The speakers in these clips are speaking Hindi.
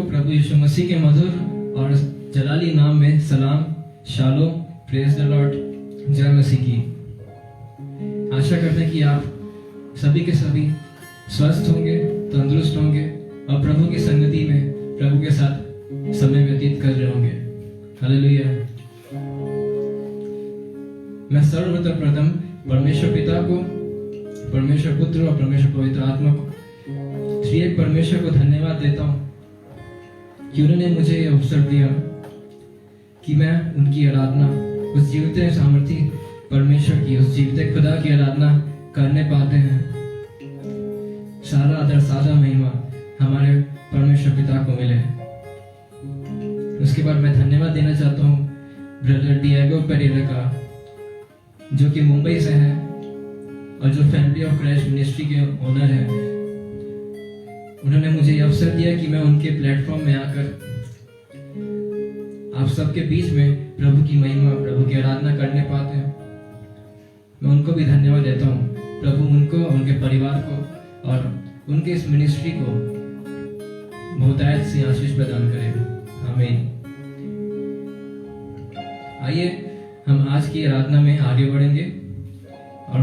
प्रभु यीशु मसीह के मधुर और जलाली नाम में सलाम, शालोम, प्रेज द लॉर्ड, जय मसीह की। आशा करते हैं कि आप सभी के सभी स्वस्थ होंगे, तंदुरुस्त होंगे और प्रभु की संगति में प्रभु के साथ समय व्यतीत कर रहे होंगे। हालेलुया। मैं सर्वप्रथम परमेश्वर पिता को, परमेश्वर पुत्र और परमेश्वर पवित्र आत्मा को, त्रिएक परमेश्वर को धन्यवाद देता हूँ कि उन्होंने मुझे यह अवसर दिया कि मैं उनकी आराधना, उस जीवित सामर्थी परमेश्वर की, उस जीवित खुदा की आराधना करने पाते हैं। सारा आदर, सारा महिमा हमारे परमेश्वर पिता को मिले। उसके बाद मैं धन्यवाद देना चाहता हूँ ब्रदर डिएगो पेरेरा का, जो कि मुंबई से है और जो फैमिली ऑफ क्राइस्ट मिनिस्ट्री के ओनर है। उन्होंने मुझे ये अवसर दिया कि मैं उनके प्लेटफॉर्म में आकर आप सबके बीच में प्रभु की महिमा, प्रभु की आराधना करने पाते हैं। मैं उनको भी धन्यवाद देता हूँ। प्रभु उनको, उनके परिवार को और उनके इस मिनिस्ट्री को बहुतायत से आशीष प्रदान करेगा। आमीन। आइए हम आज की आराधना में आगे बढ़ेंगे और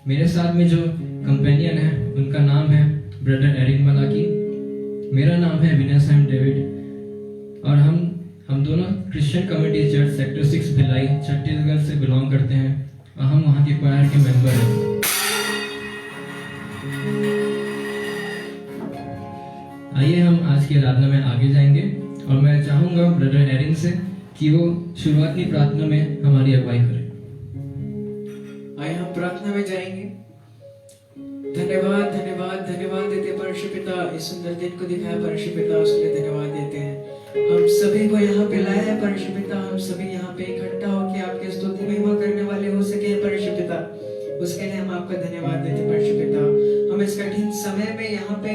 मेरे साथ में जो कंपेनियन है उनका नाम है ब्रदर एरिन मलाकी। मेरा नाम है विनय सैम डेविड और हम दोनों Christian community church sector 6 Bhilai Chhattisgarh से बिलोंग करते हैं और हम वहाँ के क्वायर के मेंबर हैं। आइए हम आज की आराधना में आगे जाएंगे और मैं चाहूंगा ब्रदर एरिन से कि वो शुरुआती प्रार्थना में हमारी अगुवाई करें। आइए हम प्रार्थना में जाएंगे। धन्यवाद धन्यवाद धन्यवाद देते परमेश्वर पिता, इस सुंदर दिन को दिखाया परमेश्वर पिता, उसके लिए धन्यवाद देते हैं। हम सभी को यहाँ पे लाया है परमेश्वर पिता, हम सभी यहाँ पे इकट्ठा होकर आपके स्तुति महिमा करने वाले हो सके परमेश्वर पिता, उसके लिए हम आपका धन्यवाद देते हैं परमेश्वर पिता। हम इस कठिन समय में यहाँ पे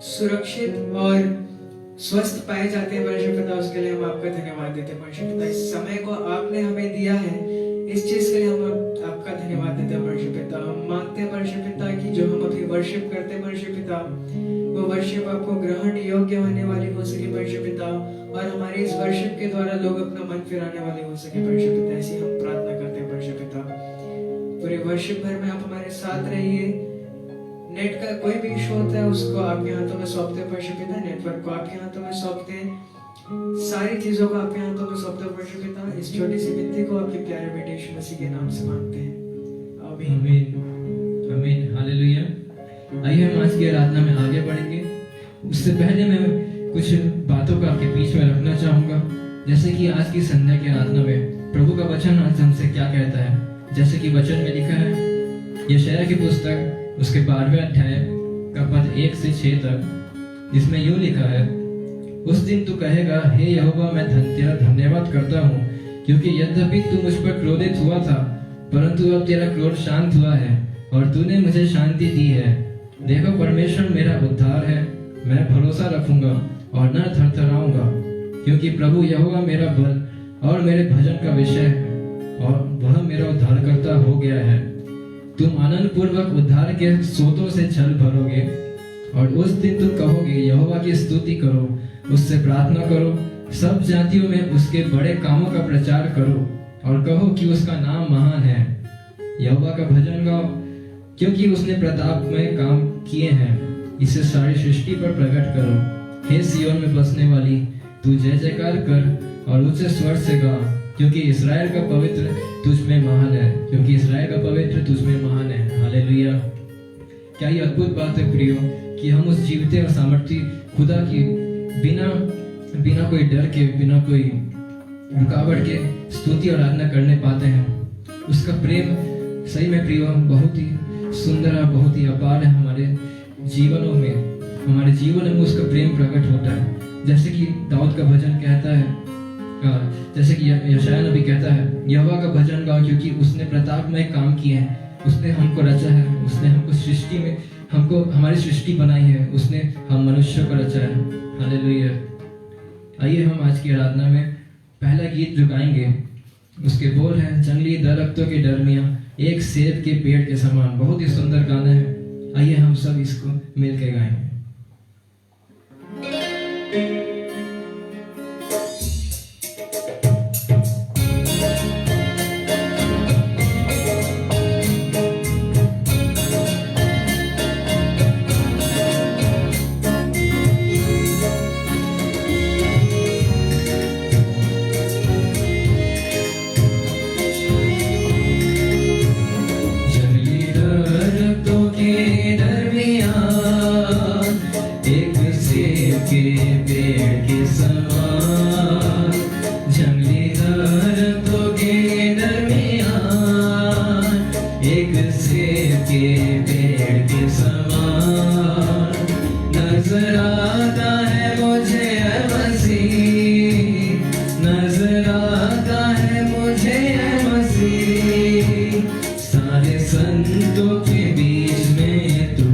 सुरक्षित और स्वस्थ पाए जाते हैं परमेश्वर पिता, उसके लिए हम आपका धन्यवाद देते हैं परमेश्वर पिता। इस समय को आपने हमें दिया है, इस चीज के लिए हम आपका धन्यवाद देते हैं परमेश्वर पिता। हम मांगते हैं परमेश्वर पिता कि जो हम अभी वर्शिप करते हैं परमेश्वर पिता, वो वर्शिप आपको ग्रहण योग्य होने वाली हो सके परमेश्वर पिता, और हमारे इस वर्शिप के द्वारा लोग अपना मन फिराने वाले हो सके परमेश्वर पिता। ऐसी हम प्रार्थना करते हैं परमेश्वर पिता। पूरे वर्शिप भर में आप हमारे साथ रहिए। नेट का कोई भी इशू होता है उसको आपके हाथों में सौंपते हैं परमेश्वर पिता, नेटवर्क को आपके हाथों में सौंपते हैं, सारी चीजों को आपके हाथों में सौंपते हैं परमेश्वर पिता। इस छोटी सी विनती को आपके प्यारे बेटे यीशु मसीह के नाम से मांगते हैं, आमीन आमीन आमीन। हालेलुया। आइए हम आज की आराधना में आगे बढ़ेंगे। उससे पहले मैं कुछ बातों को आपके बीच में रखना चाहूंगा, जैसे कि आज की संध्या की आराधना में प्रभु का वचन आज हमसे क्या कहता है। जैसे कि वचन में लिखा है यशायाह की पुस्तक उसके 12वें अध्याय का पद 1 से 6 तक, जिसमें यूं लिखा है, उस दिन तू कहेगा, हे यहोवा, मैं तेरा धन्यवाद करता हूँ, क्योंकि यद्यपि तू मुझ पर क्रोधित हुआ था, परंतु अब तेरा क्रोध शांत हुआ है और तूने मुझे शांति दी है। देखो, परमेश्वर मेरा उद्धार है, मैं भरोसा रखूंगा और न थरथराऊंगा, क्योंकि प्रभु यहोवा मेरा बल और मेरे भजन का विषय है और वह मेरा उद्धारकर्ता हो गया है। तुम आनंद पूर्वक उद्धार के सोतों से छल भरोगे और उस दिन तुम कहोगे, यहोवा की स्तुति करो, उससे प्रार्थना करो, सब जातियों में उसके बड़े कामों का प्रचार करो और कहो कि उसका नाम महान है। यहोवा का भजन गाओ, क्योंकि उसने प्रतापमय काम किए हैं, इसे सारी सृष्टि पर प्रकट करो। हे सिय्योन में बसने वाली, तू जय जयकार कर और ऊंचे स्वर से गा, क्योंकि इस्राएल का पवित्र तुझ में महान है, क्योंकि इस्राएल का पवित्र तुझ में महान है। हालेलुया। क्या ये अद्भुत बात है प्रियो, कि हम उस जीवित और सामर्थी खुदा की बिना कोई डर के, बिना कोई रुकावट के स्तुति और आराधना करने पाते हैं। उसका प्रेम सही में प्रियो बहुत ही सुंदर और बहुत ही अपार है। हमारे जीवन में उसका प्रेम प्रकट होता है। जैसे कि दाऊद का भजन कहता है, जैसे कि यशायाह नबी कहता है, यहोवा का भजन गाओ, क्योंकि उसने प्रतापमय काम किए हैं, उसने हमको रचा है, उसने हमको सृष्टि में हमारी सृष्टि बनाई है, उसने हम मनुष्यों को रचा है। हालेलुया। आइए हम आज की आराधना में पहला गीत जो गाएंगे उसके बोल है, जंगली दरख्तों के दरमियां एक सेब के पेड़ के समान। बहुत ही सुंदर गाना है। आइए हम सब इसको मिलकर गाएंगे। पेड़ के समान, जंगली दरख्तों के दरमियान, एक सेब के पेड़ के समान नजर आता है मुझे ऐ मसीह, नजर आता है मुझे ऐ मसीह। सारे संतों के बीच में तू,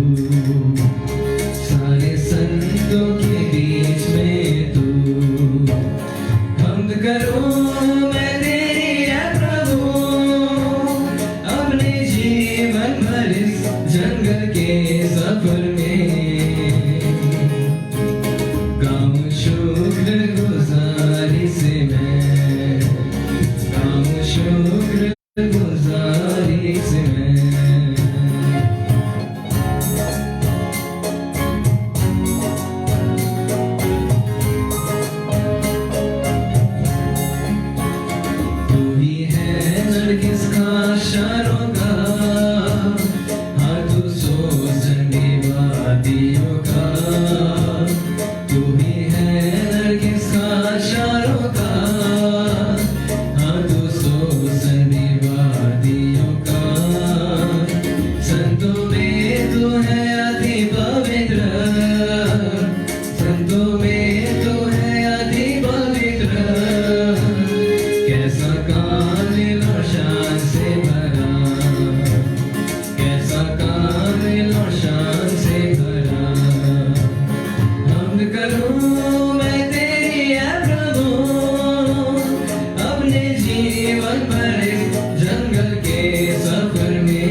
सारे संतों के बीच में तू, हमद करूं मैं तेरी है प्रभु, अपने जीवन भर इस जंगल के सफर में गाऊं शुक्र गुजारी से मैं, गाऊं शुक्र गुजारी से मैं। तू ही है नरगिस का शारोगा, हाँ तू सोचने वादियों का, तू ही है नरगिस का शारोगा, हाँ तू सोचने वादियों का। संतों में तू है अति पवित्र, संतों में तू है अति पवित्र, कैसा कामिल और शान से भरा, कैसा कामिल और शान से भरा। हमद करूं मैं तेरी है प्रभु, अपने जीवन भर इस जंगल के सफर में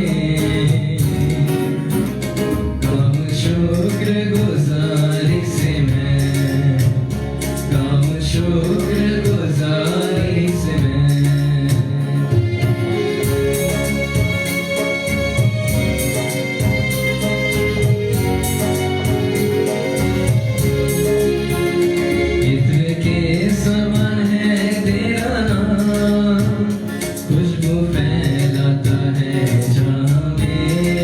गाऊं शुक्र गुजारी से मैं, गाऊं शुक्र गुजारी से मैं। इत्र के समान है तेरा नाम, खुशबू फैलाता है जहाँ में।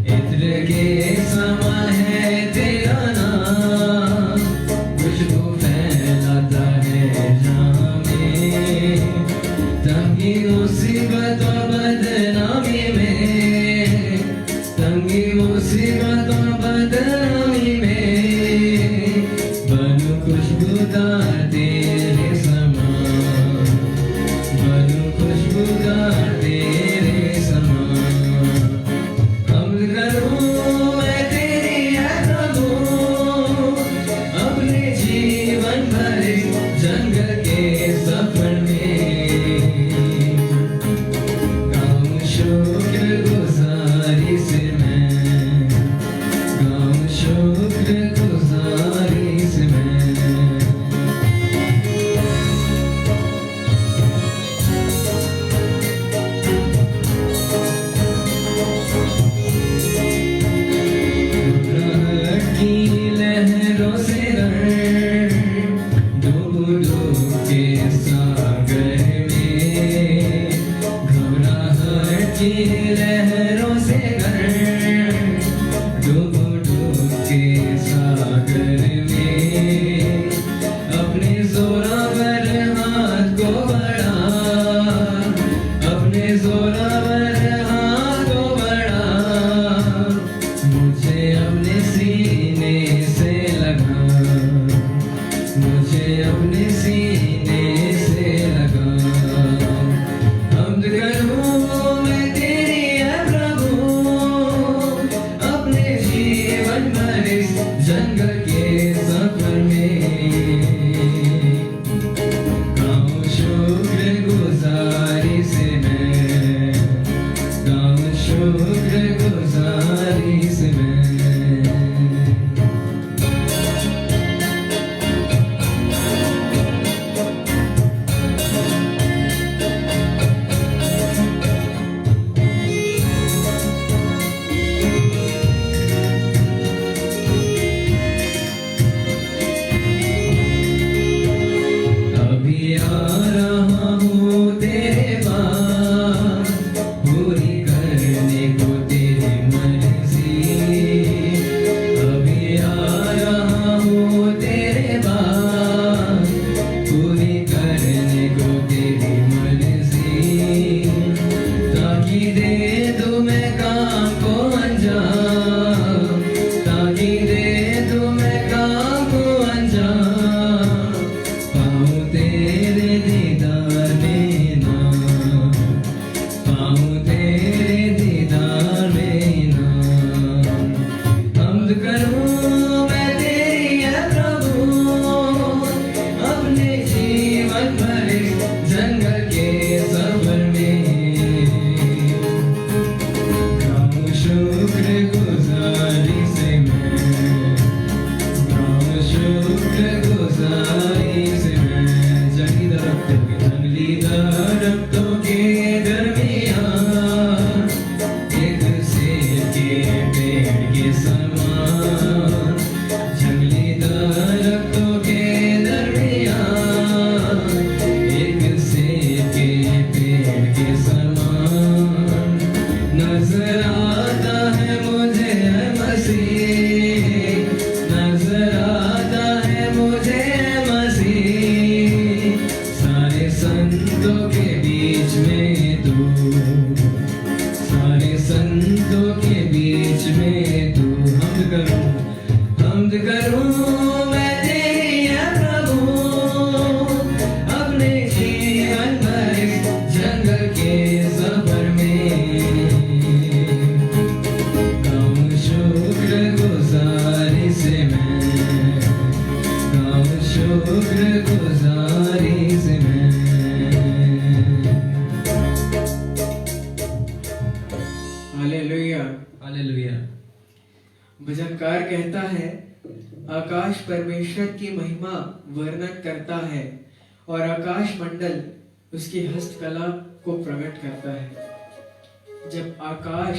इत्र के समान है तेरा नाम, खुशबू फैलाता है जहाँ में। तंगी मुसीबत और बदनामी में, तंगी मुसीबत और बदनामी में, बनूं खुशबूदार तेरे समान, बनूं खुशबूदार तेरे समान। हमद करूं मैं तेरी है प्रभु, अपने जीवन भर इस जंगल के सफर में गाऊं शुक्र गुजारी से मैं, गाऊं शुक्र गुजारी से मैं। मुझे मसीह, सारे संतों के बीच में तू, सारे संतों के बीच में तू। हमद करूं मैं तेरी है प्रभु, अपने जीवन भर इस जंगल के सफर में। गाऊं शुक्रगुजारी से मैं, गाऊं शुक्रगुजारी से मैं। हालेलुया। हालेलुया। भजनकार कहता है, आकाश परमेश्वर की महिमा वर्णन करता है और आकाश मंडल उसकी हस्तकला को प्रकट करता है। जब आकाश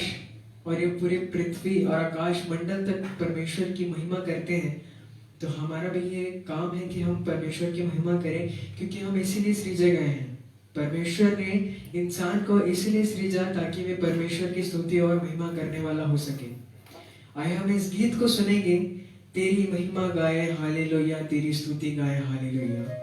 और ये पूरी पृथ्वी और आकाश मंडल तक परमेश्वर की महिमा करते हैं, तो हमारा भी ये काम है कि हम परमेश्वर की महिमा करें, क्योंकि हम इसीलिए सृजे गए हैं। परमेश्वर ने इंसान को इसलिए सृजा ताकि वे परमेश्वर की स्तुति और महिमा करने वाला हो सके। आइए हम इस गीत को सुनेंगे, तेरी महिमा गाए हालेलुया, तेरी स्तुति गाए हालेलुया।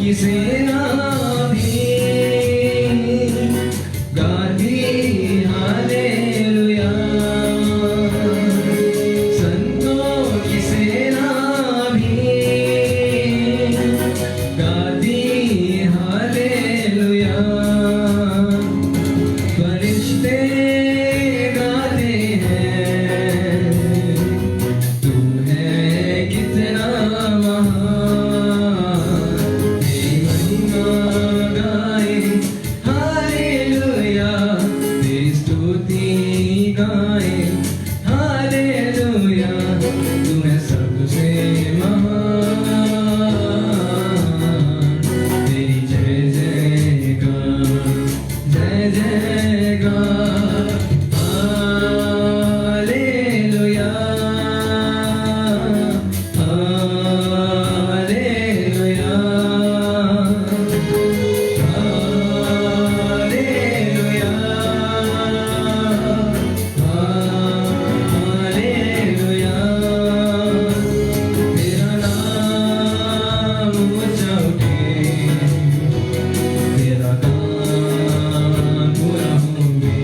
की सेना भी गाती हालेलुया, संतों की सेना भी गाती हालेलुया, फरिश्ते गाते हैं तू है कितना महान, तेरी महिमा गाए हालेलुया, तेरी स्तुति गाए हालेलुया, तू है सबसे महान, तेरी जय जयकार जय जयकार हालेलुया हालेलुया हालेलुया हालेलुया, तेरा नाम ऊंचा उठे, तेरा काम पूरा होवे,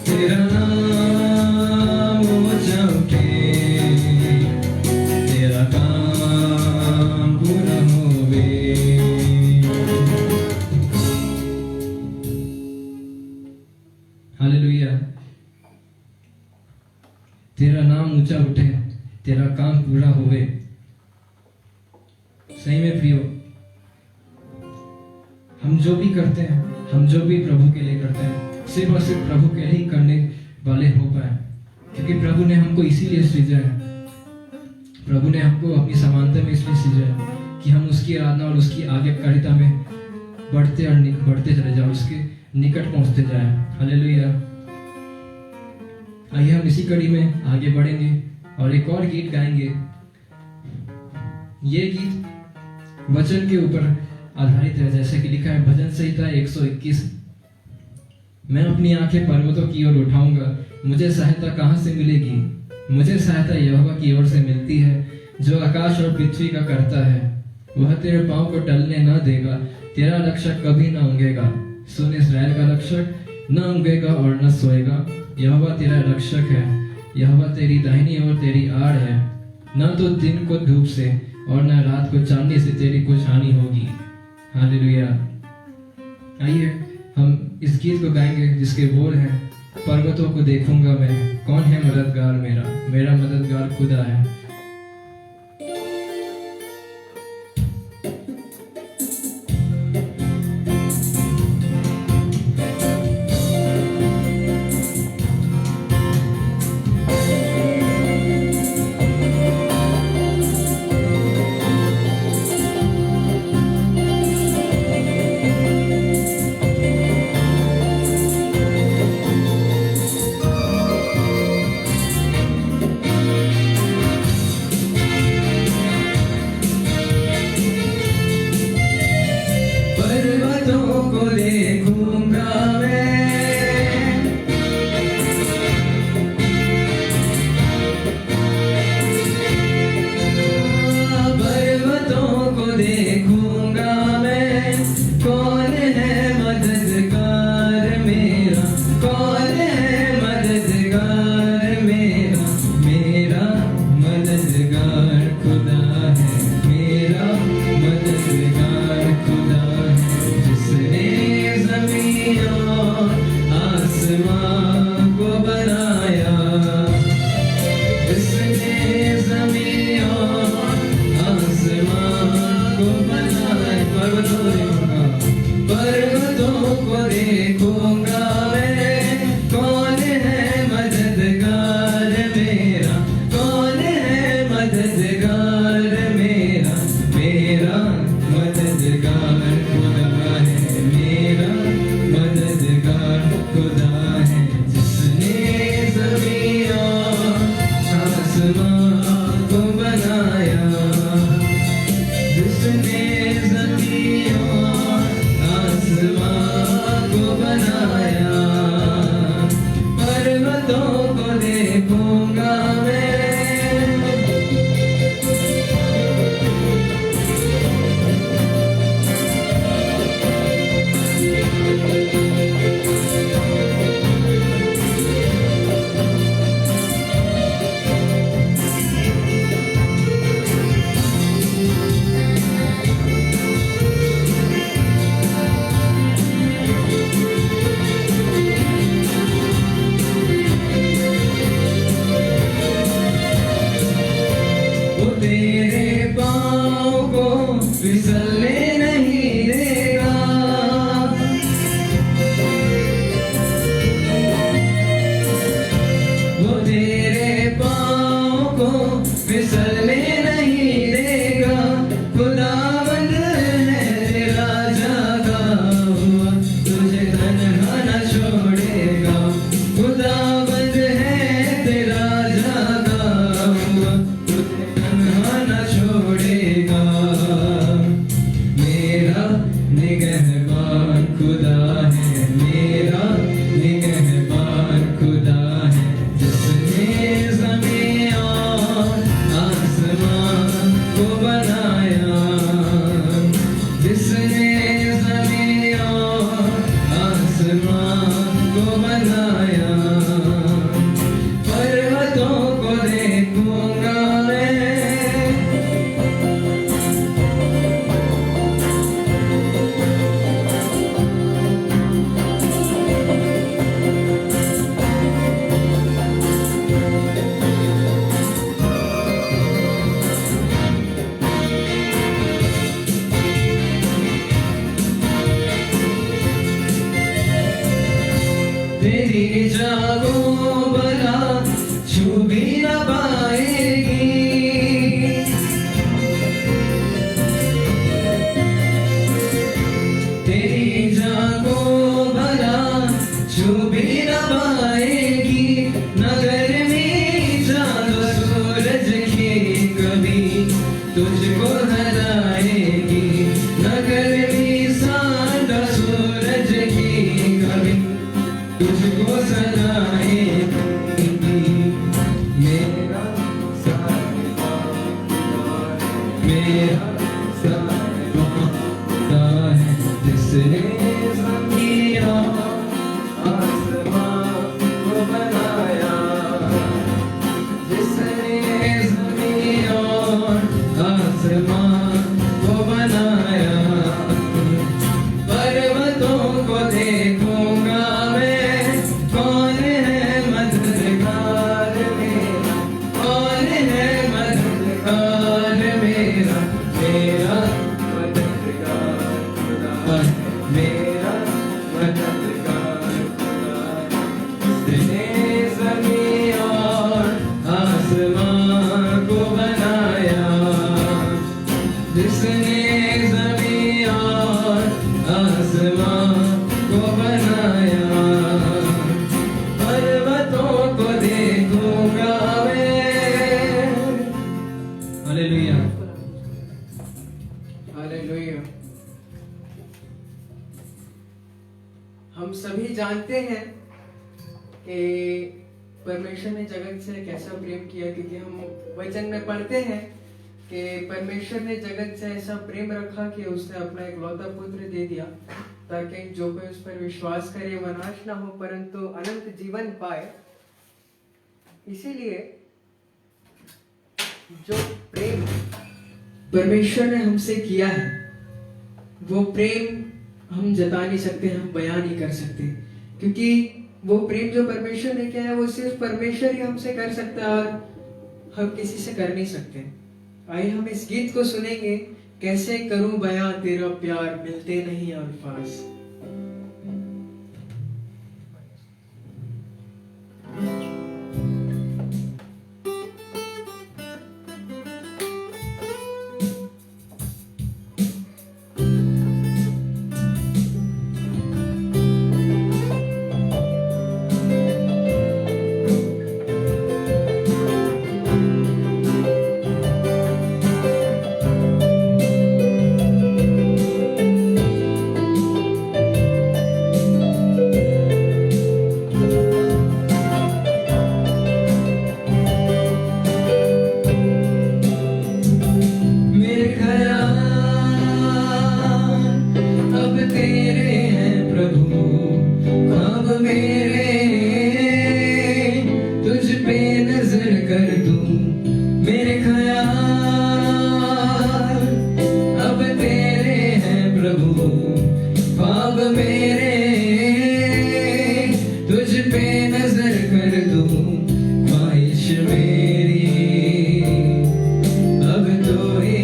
तेरा नाम ऊंचा उठे, तेरा काम पूरा होवे। हालेलुया, तेरा नाम ऊंचा उठे, तेरा काम पूरा होवे। सही में प्रियो, हम जो भी करते हैं, हम जो भी प्रभु के लिए करते हैं, सिर्फ और सिर्फ प्रभु के लिए ही करने वाले हो पाए, क्योंकि प्रभु ने हमको इसीलिए सृजा है। प्रभु ने हमको अपनी समानता में इसलिए सृजा है कि हम उसकी आराधना और उसकी आज्ञाकारिता में बढ़ते और बढ़ते चले जाए, उसके निकट पहुंचते जाए। हालेलुया। आइए हम इसी कड़ी में आगे बढ़ेंगे और एक और गीत गाएंगे। ये गीत वचन के ऊपर आधारित है, जैसे कि लिखा है भजन संहिता 121। मैं अपनी आंखें पर्वतों की ओर उठाऊंगा, मुझे सहायता कहां से मिलेगी? मुझे सहायता यहोवा की ओर से मिलती है, जो आकाश और पृथ्वी का करता है। वह तेरे पांव को टलने न देगा, तेरा रक्षक कभी न ऊँघेगा। सुन, इस्राएल का रक्षक न ऊँघेगा और न सोएगा। यहोवा तेरा रक्षक है, यहोवा तेरी दाहिनी ओर तेरी आड़ है। न तो दिन को धूप से और न रात को चांदनी से तेरी कुछ हानि होगी। हालेलुया। आइए हम इस गीत को गाएंगे जिसके बोल हैं, पर्वतों को देखूंगा मैं, कौन है मददगार मेरा? मेरा मददगार खुदा है। पाँव को फिसलने नहीं देगा। वो तेरे पाँव को फिसलने नहीं देगा। खुदावंद है तेरा जागा हुआ, तुझे तन्हा न छोड़ेगा। खुदावंद है तेरा जागा हुआ, तुझे तन्हा न छोड़ेगा। मेरा निगहबान खुदा है, मेरा निगहबान खुदा है, जिसने ज़मीन और आसमान को बनाया। जिसने ज़मीन और आसमान को बनाया। पर्वतों को देखूंगा मैं, तेरी जागो भला छू भी न पाएगी। तेरी जागो भला छू भी न पाएगी। नगर में चांद सूरज की कभी तुझको हराएगी। नगर में चांद सूरज की कभी तुझको सलाएगी। मेरा साहिबा मेरा साहिबा है, जिसने ज़मीन और आसमान को बनाया। जिसने ज़मीन और आसमान को बनाया। पर्वतों को देखूंगा मैं, कौन है मददगार मेरा। कौन है मददगार मेरा। मेरा मददगार खुदा है, मेरा मददगार खुदा है, जिसने ज़मीन और आसमान को बनाया। जिसने ज़मीन और आसमान को बनाया। पर्वतों को देखूंगा मैं। हालेलुया। हालेलुया। हम सभी जानते हैं कि परमेश्वर ने जगत से कैसा प्रेम किया, क्योंकि हम वचन में पढ़ते हैं कि परमेश्वर ने जगत से ऐसा प्रेम रखा कि उसने अपना इकलौता पुत्र दे दिया, ताकि जो कोई उस पर विश्वास करे वह नाश ना हो परंतु अनंत जीवन पाए। इसीलिए जो प्रेम परमेश्वर ने हमसे किया है, वो प्रेम हम जता नहीं सकते, हम बयां नहीं कर सकते, क्योंकि वो प्रेम जो परमेश्वर ने किया है वो सिर्फ परमेश्वर ही हमसे कर सकता है और हम किसी से कर नहीं सकते। आइए हम इस गीत को सुनेंगे, कैसे करूं बयां तेरा प्यार, मिलते नहीं अल्फाज। ख्वाहिश मेरी अब तो ही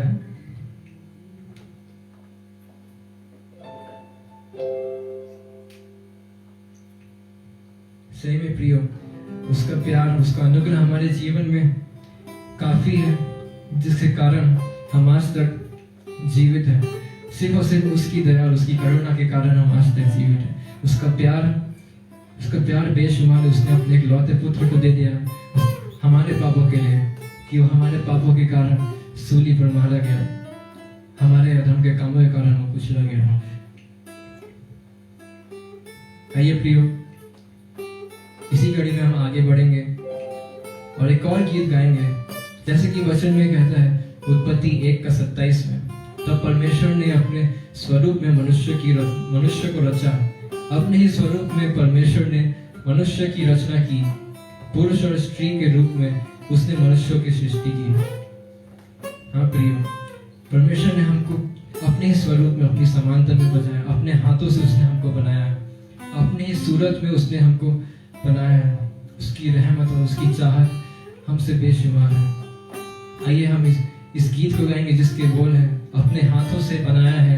गया है। सही में प्रियो, उसका प्यार, उसका अनुग्रह हमारे जीवन में काफी है, जिसके कारण हम आज तक जीवित हैं। सिर्फ और सिर्फ उसकी दया और उसकी करुणा के कारण हम आज तक जीवित हैं। उसका प्यार बेशुमार है। उसने अपने इकलौते पुत्र को दे दिया हमारे पापों के लिए, कि वो हमारे पापों के कारण सूली पर मारा गया, हमारे अधर्म के कामों के कारण वो कुचला गया। आइए प्रियो, इसी कड़ी में हम आगे बढ़ेंगे और एक और गीत गाएंगे। जैसे कि वचन में कहता है उत्पत्ति 1:27 में, तब परमेश्वर ने अपने स्वरूप में मनुष्य को रचा। अपने ही स्वरूप में परमेश्वर ने मनुष्य की रचना की, पुरुष और स्त्री के रूप में उसने मनुष्यों की सृष्टि की। हाँ प्रियो, परमेश्वर ने हमको अपने ही स्वरूप में, अपनी समानता में बजाया। अपने हाथों से उसने हमको बनाया, अपनी ही सूरत में उसने हमको बनाया है। उसकी रहमत और उसकी चाहत हमसे बेशुमार है। आइए हम इस गीत को गाएंगे जिसके बोल है, अपने हाथों से बनाया है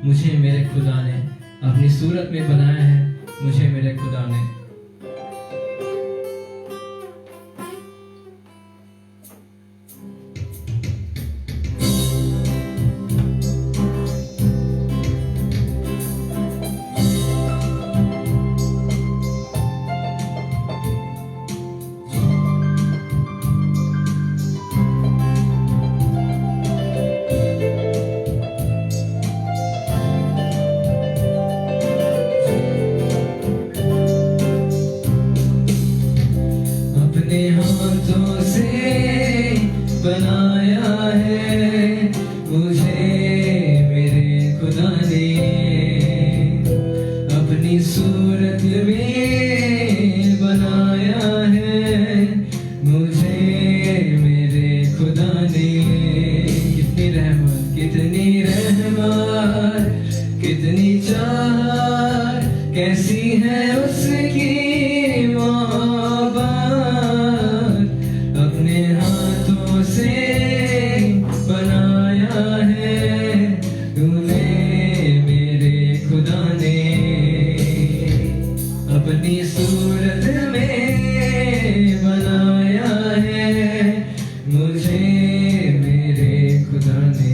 मुझे मेरे खुदा ने, अपनी सूरत में बनाया है मुझे मेरे खुदा ने। हाथों से बनाया है मुझे मेरे खुदा ने, अपनी सूरत में बनाया है मुझे मेरे खुदा ने। कितनी रहमत, कितनी रहमत, कितनी चाहत, कैसी है उसकी अपनी सूरत में बनाया है मुझे मेरे खुदा ने।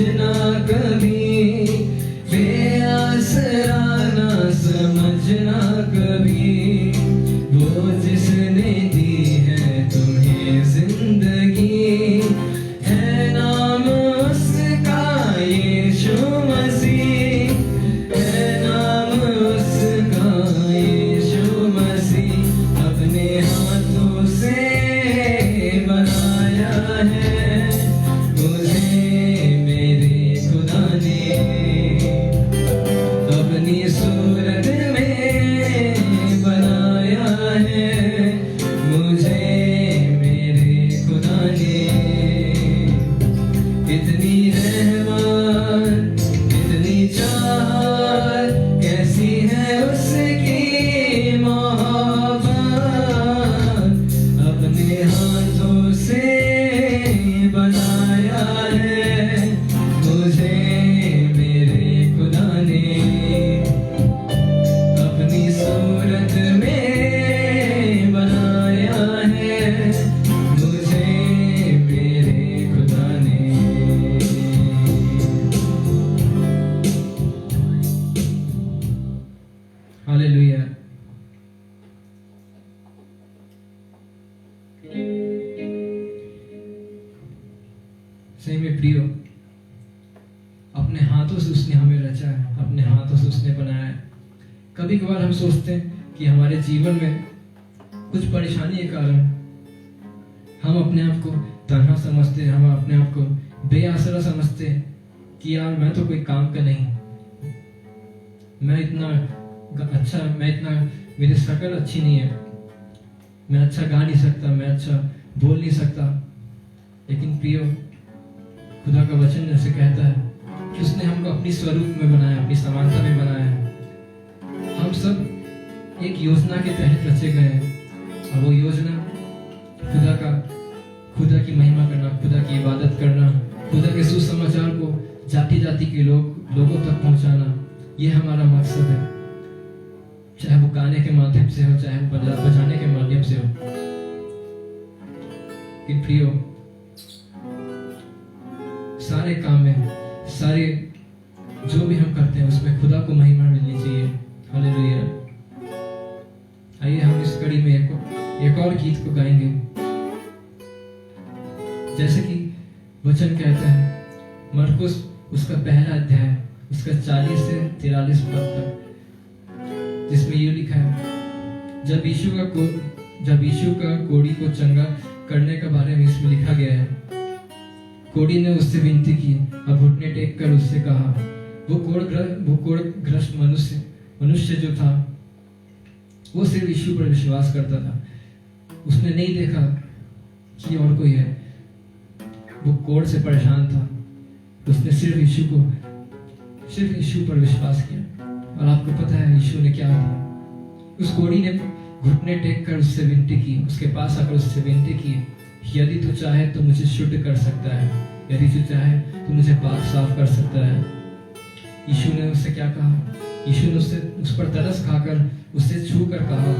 समझना कभी, बेआसरा ना समझना कभी, वो जिसने दी है तुम्हें जिंदगी, है नाम उसका यीशु मसीह, है नाम उसका यीशु मसीह। अपने हाथों से बनाया है मुझे मेरे खुदा ने, अपनी सूरत में बनाया है मुझे मेरे खुदा ने। इतनी रहमत, इतनी चाहत, कैसी है उसकी मोहब्बत, अपने हाथों से बनाया है मुझे मेरे खुदा ने, अपनी सूरत में बनाया है मुझे मेरे खुदा ने। हालेलुया। सही में प्रियो, अपने हाथों से उसने हमें रचा है, अपने हाथों से उसने बनाया है। कभी कभार हम सोचते हैं कि हमारे जीवन में कुछ परेशानी के कारण हम अपने आप को तन्हा समझते हैं, हम अपने आप को बेआसरा समझते हैं कि यार मैं तो कोई काम का नहीं, मैं इतना मेरी शक्ल अच्छी नहीं है, मैं अच्छा गा नहीं सकता, मैं अच्छा बोल नहीं सकता। लेकिन प्रियो, खुदा का वचन जैसे कहता है कि उसने हमको अपनी स्वरूप में बनाया, अपनी समानता में बनाया है। हम सब एक योजना के तहत रचे गए हैं, और वो योजना खुदा की महिमा करना, खुदा की इबादत करना, खुदा के सुसमाचार को जाति जाति के लोगों तक पहुंचाना, ये हमारा मकसद है। चाहे वो गाने के माध्यम से हो, चाहे वो बजाने के माध्यम से हो। कि प्रियो, सारे काम में, सारे जो भी हम करते हैं उसमें खुदा को महिमा मिलनी चाहिए। हालेलुया। आइए हम इस कड़ी में एक और गीत को गाएंगे। जैसे कि वचन कहता है, मरकुस उसका पहला अध्याय, उसका 40 से 43 पद तक, जिसमें ये लिखा है, जब यीशु का कोढ़ी को चंगा करने के बारे में इसमें लिखा गया है। कोढ़ी ने उससे विनती की और घुटने टेक कर उससे कहा, वो कोढ़ग्रस्त मनुष्य जो था, वो सिर्फ यीशु पर विश्वास करता था। उसने नहीं देखा कि और कोई है, वो कोढ़ से परेशान था। उसने सिर्फ यीशु पर विश्वास किया। और आपको पता है यीशु ने क्या किया? उस कोढ़ी ने घुटने टेक कर उससे विनती की, उसके पास आकर उससे विनती की, यदि तू चाहे तो मुझे शुद्ध कर सकता है, यदि तू चाहे तो मुझे पाक साफ कर सकता है। यीशु ने उससे क्या कहा? यीशु ने उस पर तरस खाकर उससे छू कर कहा,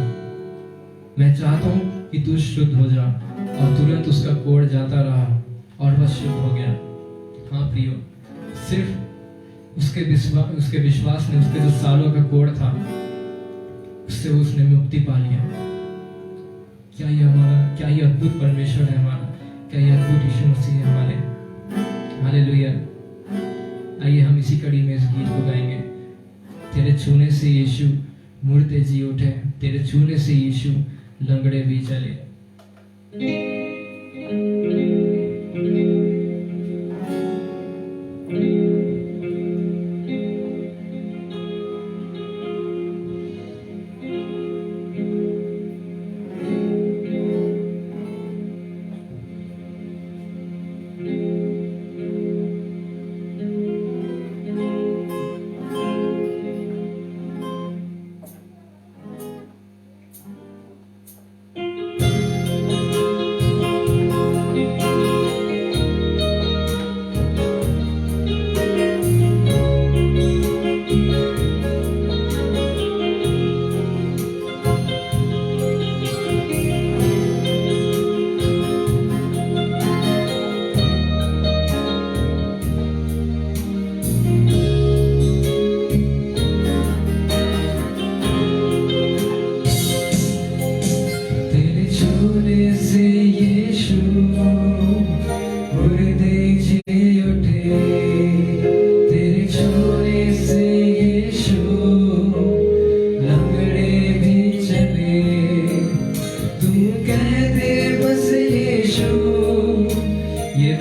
मैं चाहता हूँ कि तू शुद्ध हो जा। और तुरंत उसका कोढ़ जाता रहा और वह शुद्ध हो गया। हाँ प्रियो, सिर्फ उसके विश्वास ने उसके जो सालों का कोढ़ था, उससे उसने मुक्ति पा लिया। क्या ये अद्भुत परमेश्वर है हमारा, क्या ये अद्भुत यीशु मसीह है हमारे। हालेलुया। आइए हम इसी कड़ी में इस गीत को गाएंगे। तेरे छूने से यीशु मुर्दे जी उठे, तेरे छूने से यीशु लंगड़े भी चले।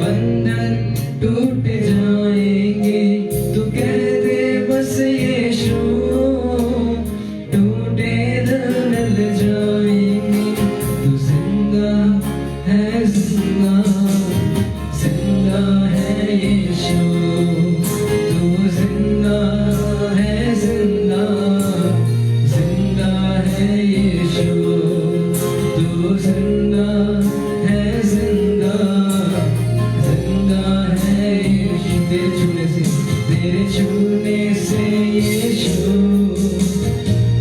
बंधन टूट जाएंगे, तू कह दे बस यीशु, टूटे दिल मिल जाएंगे। तू जिंदा है, जिंदा जिंदा है यीशु, तू जिंदा है, जिंदा जिंदा है यीशु, तू जिंदा है, जिंदा जिंदा है यीशु। तेरे छूने से यीशु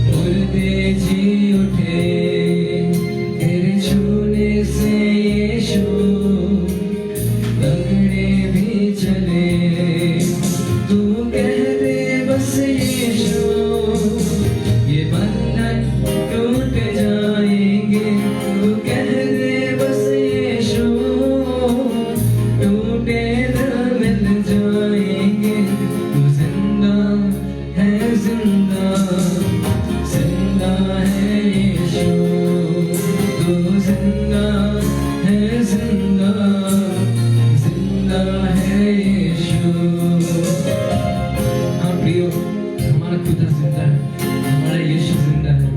मुर्दे जी उठे, तेरे छूने से यीशु लंगड़े भी चले। तू कह दे बस यीशु, ये बंधन टूट जाएंगे, तू कह दे बस यीशु, टूटे दिल मिल जाएंगे। तू जिंदा है, जिंदा जिंदा है यीशु, तू जिंदा है, जिंदा जिंदा है यीशु। हाँ प्रियो, हमारा खुदा जिंदा है, हमारा यीशु जिंदा है।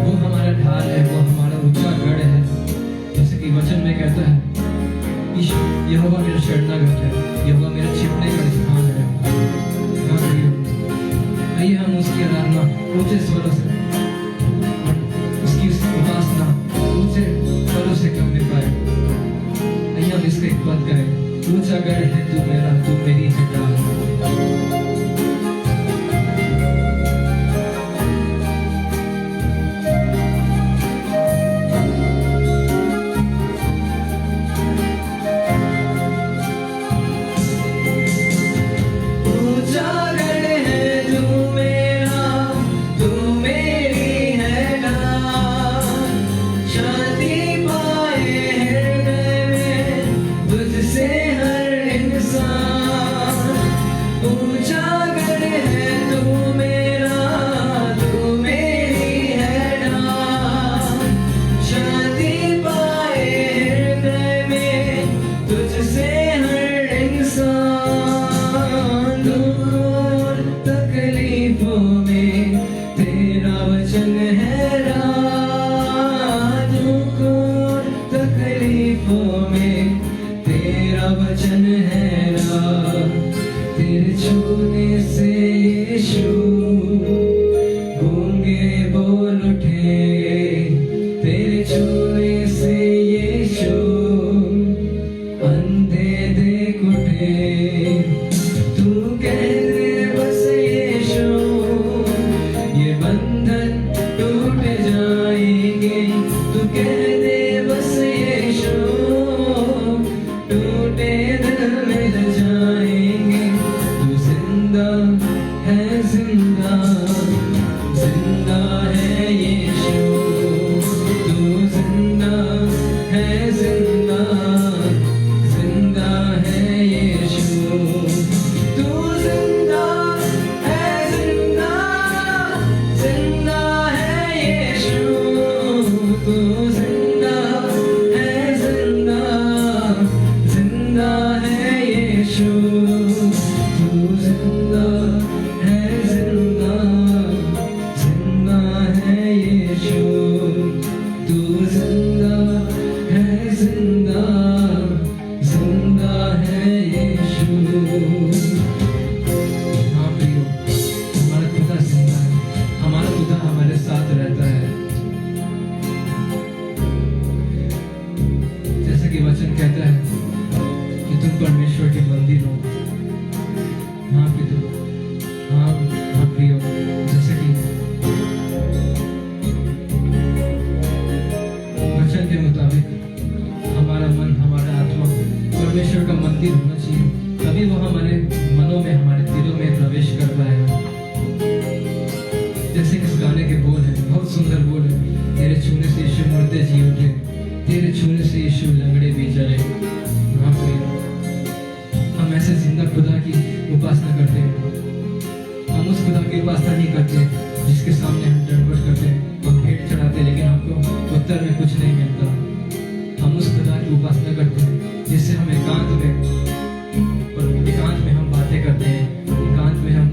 वो हमारा ढाल है, वो हमारा ऊंचा गढ़ है। जैसे कि वचन में कहता है, यहोवा मेरा शरणागत है, यहोवा मेरा छिपने का स्थान है। हाँ प्रियो, आइए हम उसकी आराधना ऊंचे स्वरों से और उसकी उपासना ऊंचे स्वरों से करने पाए। आइए हम इसका एक पद करें, ऊंचा गढ़ है तू मेरा, तू मेरी है ढाल। ऊंचा गढ़ है तू मेरा, तू मेरी है ढाल। शांति पाए हृदय में तुझसे हर इंसान। ऊंचा गढ़ है तू मेरा, तू मेरी है ढाल। शांति पाए हृदय में तुझसे हर इंसान। दूर तकलीफों में तेरा वचन है राह, दूर तकलीफों में तेरा वचन है राह। तेरे छूने से यीशु गूंगे बोल उठे, तेरे छूने से यीशु अंधे देख उठे। तू कह दे बस यीशु, ये बंधन टूट जाएंगे, तू कह दे बस यीशु, टूटे दिल मिल जाएंगे। तू जिंदा है, जिंदा जिंदा है यीशु, तू जिंदा है, जिंदा जिंदा है यीशु, तू जिंदा है, जिंदा जिंदा है यीशु, तू जिंदा है, जिंदा जिंदा है यीशु, तू जिंदा है, जिंदा जिंदा है यीशु, तू जिंदा है, जिंदा जिंदा है यीशु। हाँ प्रियो, हमारा खुदा जिंदा है, हमारा खुदा हमारे साथ रहता है। जैसे कि वचन कहता है कि तुम परमेश्वर के मंदिर हो। हाँ प्रियो, हाँ हाँ प्रियो, जैसे कि वचन के मुताबिक हमारा मन, हमारा आत्मा परमेश्वर का मंदिर होना चाहिए, तभी वो हमारे मनों में, हमारे दिलों में प्रवेश कर पाएगा। जैसे कि इस गाने के बोल हैं, बहुत सुंदर बोल है, तेरे छूने से यीशु मुर्दे जी उठे, तेरे छूने से यीशु लंगड़े भी चले। हाँ प्रियो, हम ऐसे जिंदा खुदा की उपासना करते हैं। हम उस खुदा की उपासना नहीं करते जिसके सामने हम दंडवत करते और भेंट चढ़ाते, लेकिन हमको उत्तर में कुछ नहीं मिलता। हम उस खुदा की उपासना करते हैं जिससे हम एकांत में हम बातें करते हैं, एकांत में हम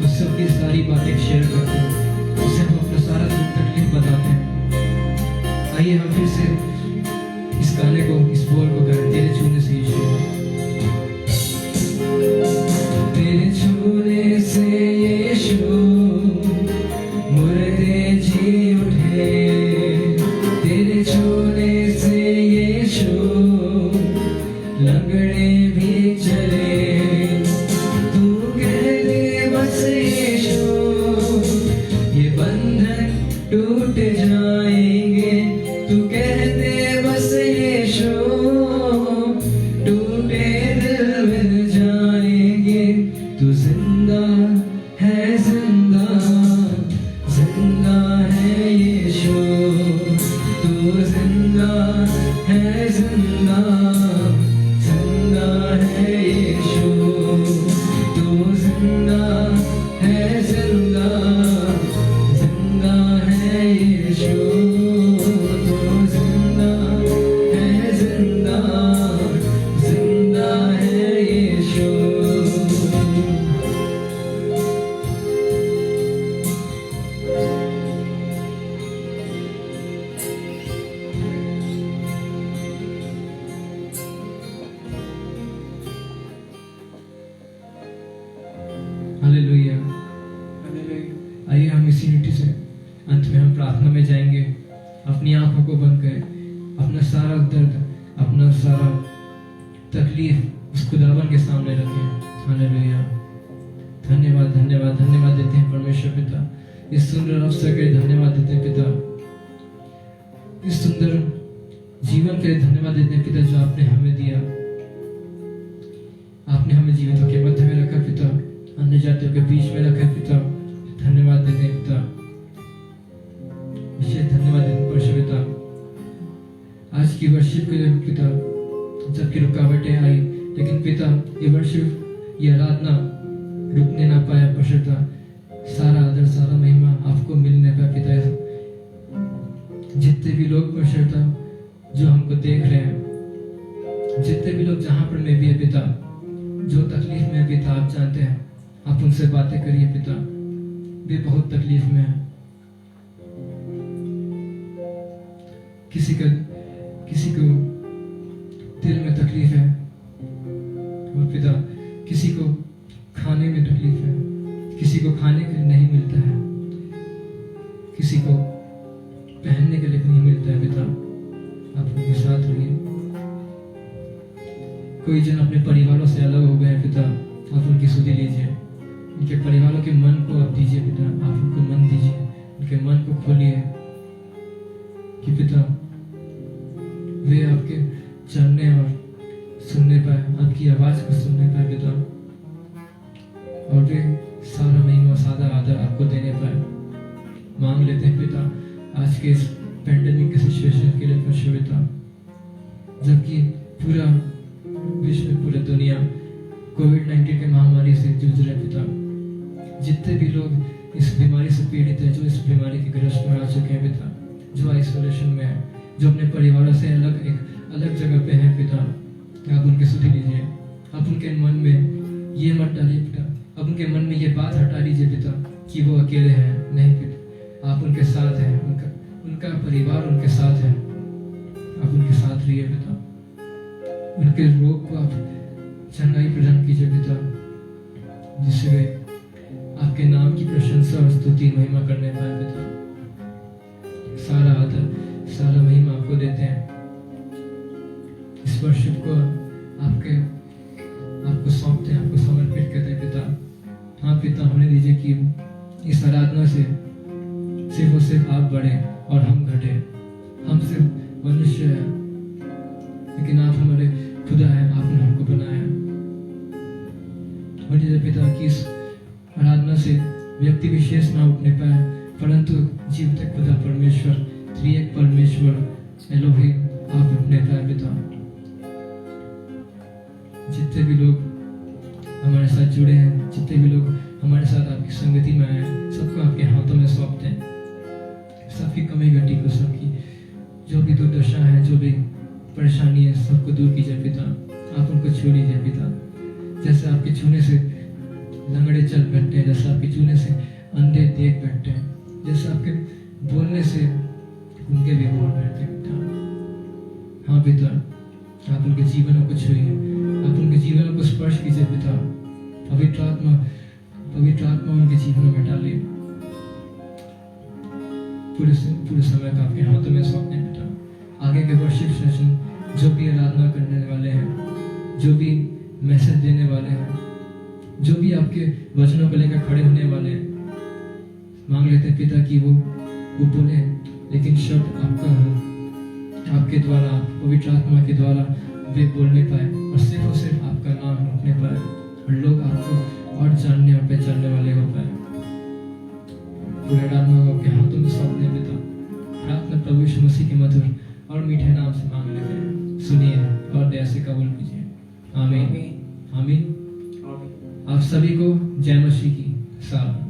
उससे अपनी सारी बातें शेयर करते हैं, उससे हम अपना सारा दुख तकलीफ बताते हैं। आइए हम फिर से इस गाने को, इस बोल को करें, तेरे छूने से यीशु, तेरे छूने से यीशु मुर्दे जी उठे, तेरे छूने से यीशु लंगड़े भी चले। तू कह दे बस यीशु ये बंधन टूट जाएंगे, तू कह दे बस यीशु टूटे दिल मिल जाएंगे। तू जिंदा है, जिंदा जिंदा है यीशु, तू जिंदा है, जिंदा जिंदा है यीशु, तू जिंदा है, जिंदा जिंदा है यीशु, तू जिंदा है, जिंदा जिंदा है यीशु। हालेलुया। हालेलुया। आइए हम इसी यूनिटी से अंत में हम प्रार्थना में जाएंगे। अपनी आंखों को बंद करें, अपना सारा दर्द, अपना सारा तकलीफ उस खुदावन के सामने रखें। हालेलुया। धन्यवाद धन्यवाद धन्यवाद देते हैं परमेश्वर पिता, इस सुंदर अवसर के लिए धन्यवाद देते हैं पिता, इस सुंदर जीवन के लिए धन्यवाद देते हैं पिता जो आपने हमें दिया। आपने हमें जीवितों के मध्य में रखा पिता, अन्य जातियों के बीच में रखा पिता। धन्यवाद देते हैं पिता, विशेष धन्यवाद देते हैं परमेश्वर पिता। आज की वर्शिप के लिए पिता जबकि रुकावटें आई, लेकिन पिता ये वर्शिप, ये आराधना रुकने ना पाया परमेश्वर पिता। सारा आदर, सारा महिमा आपको मिलने पाया पिता। जितने भी लोग परमेश्वर पिता जो हमको देख रहे हैं, जितने भी लोग जहां पर मैं भी है पिता, जो तकलीफ में है पिता आप जानते हैं, आप उनसे बातें करिए पिता। वे बहुत तकलीफ में है, किसी को दिल में तकलीफ है, और पिता किसी को खाने में तकलीफ है, किसी को खाने के लिए नहीं मिलता है, किसी को पहनने के लिए नहीं मिलता है पिता। आप उनके साथ रहिए। कोई जन अपने परिवारों से अलग हो गए पिता, आप उनकी सुधि लीजिए, उनके परिवारों के मन को आप दीजिए पिता। आप उनको मन दीजिए, उनके मन को खोलिए कि पिता वे आपके चलने और सुनने पाए, आपकी आवाज को सुनने पाए पिता, और वे सारा महिमा, सारा आदर आपको देने पाए। मांग लेते हैं पिता आज के इस पेंडेमिक के सिचुएशन के लिए परमेश्वर पिता, जबकि पूरा विश्व, पूरी दुनिया कोविड-19 के महामारी से जूझ रहे पिता। जितने भी लोग इस बीमारी से पीड़ित है, जो इस बीमारी के ग्रस्त में आ चुके हैं पिता, जो आइसोलेशन में है, जो अपने परिवारों से एक अलग जगह पे है पिता, आप उनकी सुधि लीजिए। आप उनके मन में ये मत डालिए पिता, अब उनके मन में ये बात हटा लीजिए पिता कि वो अकेले हैं। नहीं पिता, आप उनके साथ हैं, उनका परिवार उनके साथ है। आप उनके साथ रहिए पिता, उनके रोग को आप चंगाई प्रदान कीजिए पिता, जिससे वे आपके नाम की प्रशंसा और स्तुति महिमा करने पाए पिता। सारा आदर, सारा महिमा आपको देते हैं। इस वर्शिप को आपको सौंपते हैं, आपको समर्पित करते हैं पिता। हाँ पिता, होने दीजिए कि इस आराधना से सिर्फ और सिर्फ आप बढ़े और हम घटे। हम सिर्फ मनुष्य हैं, लेकिन आप हमारे खुदा है, आपने हमको बनाया। होने दीजिए पिता कि इस आराधना से व्यक्ति विशेष ना उठने पाए, परंतु जीवित खुदा परमेश्वर, त्रिएक परमेश्वर एलोहिम आप उठने पाए पिता। जितने भी लोग हमारे साथ जुड़े हैं, जितने भी लोग हमारे साथ आपकी संगति में आए हैं, सबको आपके हाथों में सौंपते हैं। सबकी कमी घटी को, सबकी जो भी दुर्दशा है, जो भी परेशानी है सबको दूर कीजिए पिता। आप उनको छू लीजिए पिता। जैसे आपके छूने से लंगड़े चल बैठते हैं, जैसे आपके छूने से अंधे देख बैठते हैं, जैसे आपके बोलने से उनके भी बोल बैठते हैं पिता। हाँ पिता, आप उनके जीवनों को छुइए, आप उनके जीवनों को स्पर्श कीजिए पिता। पवित्र आत्मा उनके जीवनों में डालिए। पूरे समय का आपके हाथों में सौंपते हैं पिता। आगे के वर्शिप सेशन जो भी आराधना करने वाले हैं, जो भी मैसेज देने वाले हैं, जो भी आपके वचनों को लेकर खड़े होने वाले हैं, मांग लेते हैं पिता कि वो बोले, लेकिन शब्द आपका हो, आपके द्वारा, पवित्र आत्मा के द्वारा वे बोलने पाए और सिर्फ आपका नाम रखने पाए और लोग आपको और जानने और पहचानने वाले हो पाए। पूरे आराधना को आपके हाथों में सौंपने पिता। प्रार्थना प्रभु यीशु मसीह के मधुर और मीठे नाम से मांग लेते हैं, सुनिए और दया से कबूल कीजिए। आमीन आमीन। आप सभी को जय मसीह की साल।